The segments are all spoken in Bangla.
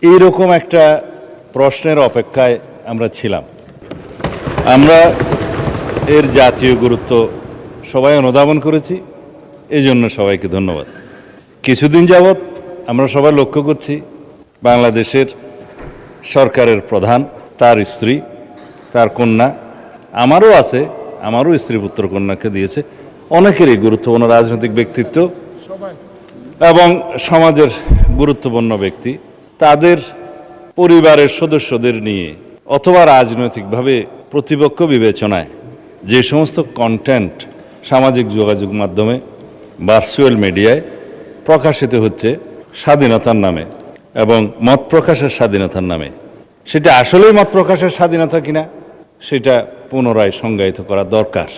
এইরকম একটা প্রশ্নের অপেক্ষায় আমরা ছিলাম। আমরা এর জাতীয় গুরুত্ব সবাই অনুধাবন করেছি, এই জন্য সবাইকে ধন্যবাদ। কিছুদিন যাবৎ আমরা সবাই লক্ষ্য করছি বাংলাদেশের সরকারের প্রধান, তার স্ত্রী, তার কন্যা, আমারও আছে, আমারও স্ত্রী পুত্র কন্যাকে দিয়েছে, অনেকেরই গুরুত্বপূর্ণ রাজনৈতিক ব্যক্তিত্ব এবং সমাজের গুরুত্বপূর্ণ ব্যক্তি তাদের পরিবারের সদস্যদের নিয়ে অথবা রাজনৈতিকভাবে প্রতিপক্ষ বিবেচনায় যে সমস্ত কন্টেন্ট সামাজিক যোগাযোগ মাধ্যমে ভার্চুয়াল মিডিয়ায় প্রকাশিত হচ্ছে স্বাধীনতার নামে এবং মত প্রকাশের স্বাধীনতার নামে, সেটা আসলেই মত প্রকাশের স্বাধীনতা কিনা সেটা পুনরায় সংজ্ঞায়িত করা দরকার।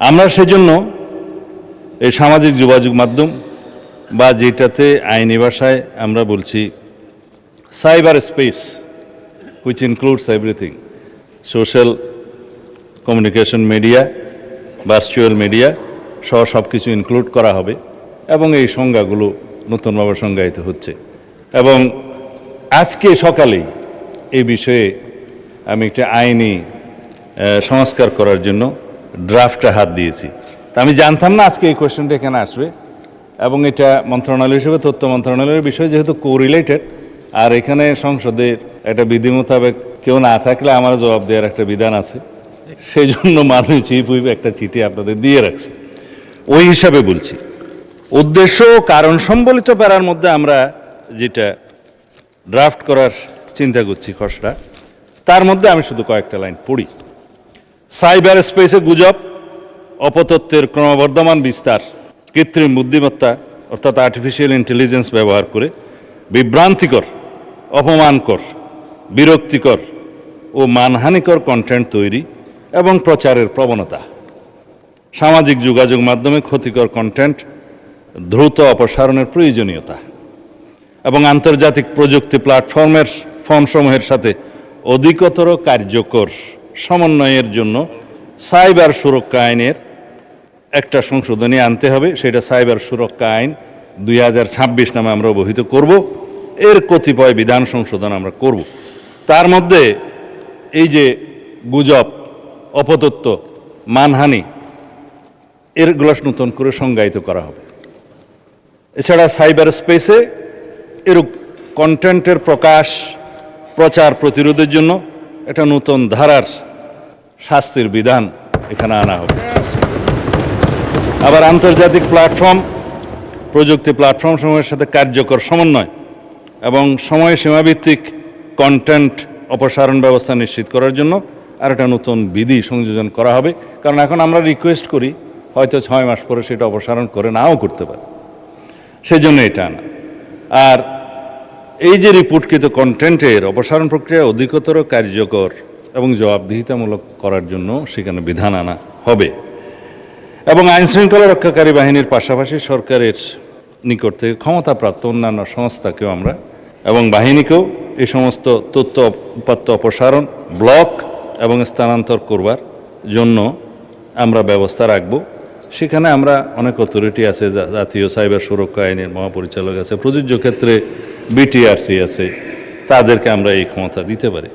আমরা সেজন্য এই সামাজিক যোগাযোগ মাধ্যম বা যেটাতে আইনি ভাষায় আমরা বলছি cyber space, which includes everything, social communication media, virtual media সহ সব কিছু ইনক্লুড করা হবে এবং এই সংজ্ঞাগুলো নতুনভাবে সংজ্ঞায়িত হচ্ছে। এবং আজকে সকালেই এই বিষয়ে আমি একটা আইনি সংস্কার করার জন্য ড্রাফটে হাত দিয়েছি। তা আমি জানতাম না আজকে এই কোয়েশ্চেনটা এখানে আসবে, এবং এটা মন্ত্রণালয় হিসেবে তথ্য মন্ত্রণালয়ের বিষয় যেহেতু কোরিলেটেড, আর এখানে সংসদের একটা বিধি মোতাবেক কেউ না থাকলে আমার জবাব দেওয়ার একটা বিধান আছে, সেই জন্য মাননীয় চিফ হুইপ একটা চিঠি আপনাদের দিয়ে রাখছে। ওই হিসাবে বলছি, উদ্দেশ্য ও কারণ সম্বলিত প্যারার মধ্যে আমরা যেটা ড্রাফট করার চিন্তা করছি খসড়া, তার মধ্যে আমি শুধু কয়েকটা লাইন পড়ি। সাইবার স্পেসে গুজব, অপতথ্যের ক্রমবর্ধমান বিস্তার, কৃত্রিম বুদ্ধিমত্তা অর্থাৎ আর্টিফিশিয়াল ইন্টেলিজেন্স ব্যবহার করে বিভ্রান্তিকর, অপমানকর, বিরক্তিকর ও মানহানিকর কন্টেন্ট তৈরি এবং প্রচারের প্রবণতা, সামাজিক যোগাযোগ মাধ্যমে ক্ষতিকর কন্টেন্ট দ্রুত অপসারণের প্রয়োজনীয়তা এবং আন্তর্জাতিক প্রযুক্তি ফর্মসমূহের সাথে অধিকতর কার্যকর সমন্বয়ের জন্য সাইবার সুরক্ষা আইনের একটা সংশোধনী আনতে হবে। সেটা সাইবার সুরক্ষা আইন 2026 নামে আমরা অবহিত করব। এর কতিপয় বিধান সংশোধন আমরা করব। তার মধ্যে এই যে গুজব, অপতথ্য, মানহানি, এরগুলো নতুন করে সংজ্ঞায়িত করা হবে। এছাড়া সাইবার স্পেসে এরূপ কন্টেন্টের প্রচার প্রতিরোধের জন্য একটা নতুন ধারার শাস্তির বিধান এখানে আনা হবে। আবার আন্তর্জাতিক প্রযুক্তি প্ল্যাটফর্মসমূহের সাথে কার্যকর সমন্বয় এবং সময়সীমাভিত্তিক কন্টেন্ট অপসারণ ব্যবস্থা নিশ্চিত করার জন্য আর একটা নতুন বিধি সংযোজন করা হবে। কারণ এখন আমরা রিকোয়েস্ট করি, হয়তো 6 মাস পরে সেটা অপসারণ করে নাও করতে পারে, সেই জন্য এটা আনা। আর এই যে রিপোর্টকৃত কন্টেন্টের অপসারণ প্রক্রিয়া অধিকতর কার্যকর এবং জবাবদিহিতামূলক করার জন্য সেখানে বিধান আনা হবে। এবং আইনশৃঙ্খলা রক্ষাকারী বাহিনীর পাশাপাশি সরকারের নিকট থেকে ক্ষমতাপ্রাপ্ত অন্যান্য সংস্থাকেও আমরা এবং বাহিনীকেও এই সমস্ত তথ্য উপাত্ত অপসারণ, ব্লক এবং স্থানান্তর করবার জন্য আমরা ব্যবস্থা রাখব। সেখানে আমরা অনেক অথরিটি আছে, জাতীয় সাইবার সুরক্ষা আইনের মহাপরিচালক আছে, প্রযোজ্য ক্ষেত্রে বিটিআরসি আছে, তাদেরকে আমরা এই ক্ষমতা দিতে পারি।